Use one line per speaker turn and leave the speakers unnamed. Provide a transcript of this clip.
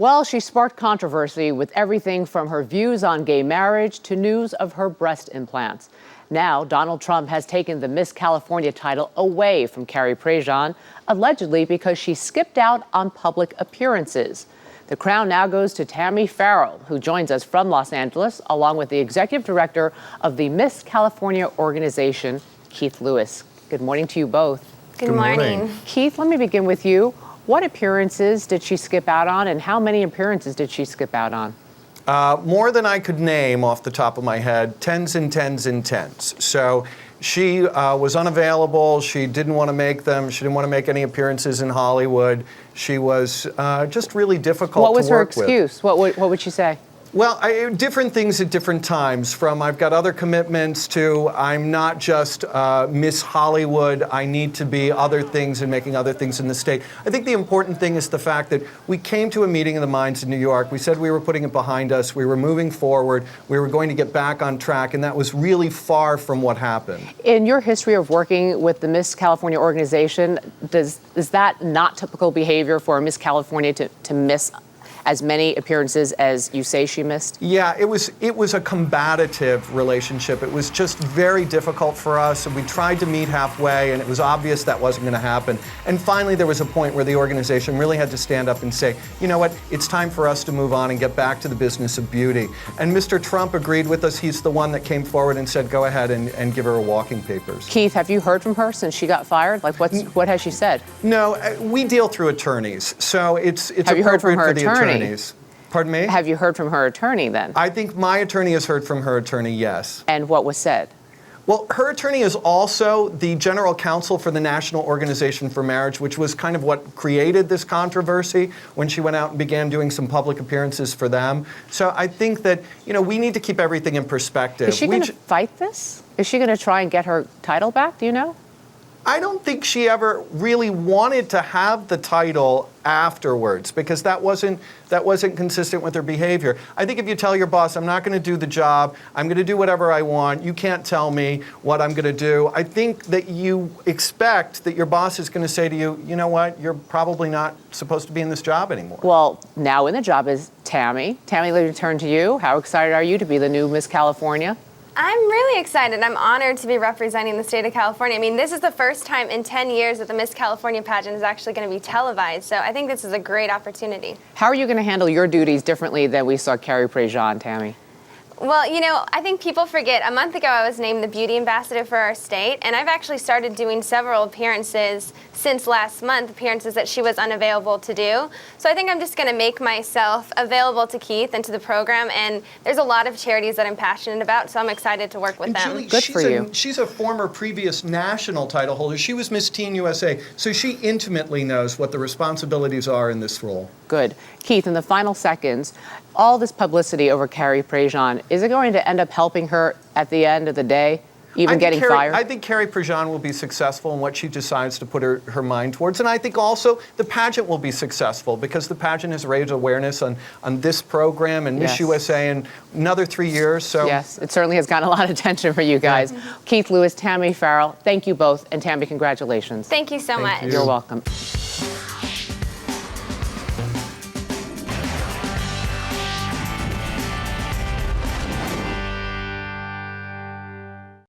Well, she sparked controversy with everything from her views on gay marriage to news of her breast implants. Now, Donald Trump has taken the Miss California title away from Carrie Prejean, allegedly because she skipped out on public appearances. The crown now goes to Tami Farrell, who joins us from Los Angeles, along with the executive director of the Miss California organization, Keith Lewis. Good morning to you both.
Good morning.
Keith, let me begin with you. What appearances did she skip out on, and how many appearances did she skip out on?
More than I could name off the top of my head, tens and tens and tens. So she was unavailable. She didn't want to make them. She didn't want to make any appearances in Hollywood. She was just really difficult to work with.
What was her excuse? What would she say?
Well, different things at different times, from I've got other commitments to I'm not just Miss Hollywood, I need to be other things and making other things in the state. I think the important thing is the fact that we came to a meeting of the minds in New York. We said we were putting it behind us, we were moving forward, we were going to get back on track, and that was really far from what happened.
In your history of working with the Miss California organization, is that not typical behavior for Miss California to miss as many appearances as you say she missed?
Yeah, it was a combative relationship. It was just very difficult for us, and we tried to meet halfway, and it was obvious that wasn't going to happen. And finally, there was a point where the organization really had to stand up and say, you know what, it's time for us to move on and get back to the business of beauty. And Mr. Trump agreed with us. He's the one that came forward and said, go ahead and give her her walking papers.
Keith, have you heard from her since she got fired? Like, what has she said?
No, we deal through attorneys, so it's
have you heard from her
for the
attorney?
Pardon me?
Have you heard from her attorney then?
I think my attorney has heard from her attorney, yes.
And what was said?
Well, her attorney is also the general counsel for the National Organization for Marriage, which was kind of what created this controversy when she went out and began doing some public appearances for them. So I think that, we need to keep everything in perspective.
Is she going to fight this? Is she going to try and get her title back? Do you know?
I don't think she ever really wanted to have the title afterwards, because that wasn't consistent with her behavior. I think if you tell your boss, I'm not going to do the job, I'm going to do whatever I want, you can't tell me what I'm going to do, I think that you expect that your boss is going to say to you, you know what, you're probably not supposed to be in this job anymore.
Well, now in the job is Tami. Tami, let me turn to you. How excited are you to be the new Miss California?
I'm really excited. I'm honored to be representing the state of California. I mean, this is the first time in 10 years that the Miss California pageant is actually going to be televised, so I think this is a great opportunity.
How are you going to handle your duties differently than we saw Carrie Prejean, Tami?
Well, I think people forget. A month ago, I was named the beauty ambassador for our state, and I've actually started doing several appearances since last month, appearances that she was unavailable to do. So I think I'm just going to make myself available to Keith and to the program, and there's a lot of charities that I'm passionate about, so I'm excited to work with them.
Julie,
good for you.
She's a former previous national title holder. She was Miss Teen USA, so she intimately knows what the responsibilities are in this role.
Good. Keith, in the final seconds, all this publicity over Carrie Prejean, is it going to end up helping her at the end of the day, even getting fired?
I think Carrie Prejean will be successful in what she decides to put her mind towards. And I think also the pageant will be successful, because the pageant has raised awareness on this program and Miss USA in another 3 years. So
yes, it certainly has gotten a lot of attention for you guys. Yeah. Keith Lewis, Tami Farrell, thank you both. And Tami, congratulations.
Thank you so much.
You're welcome.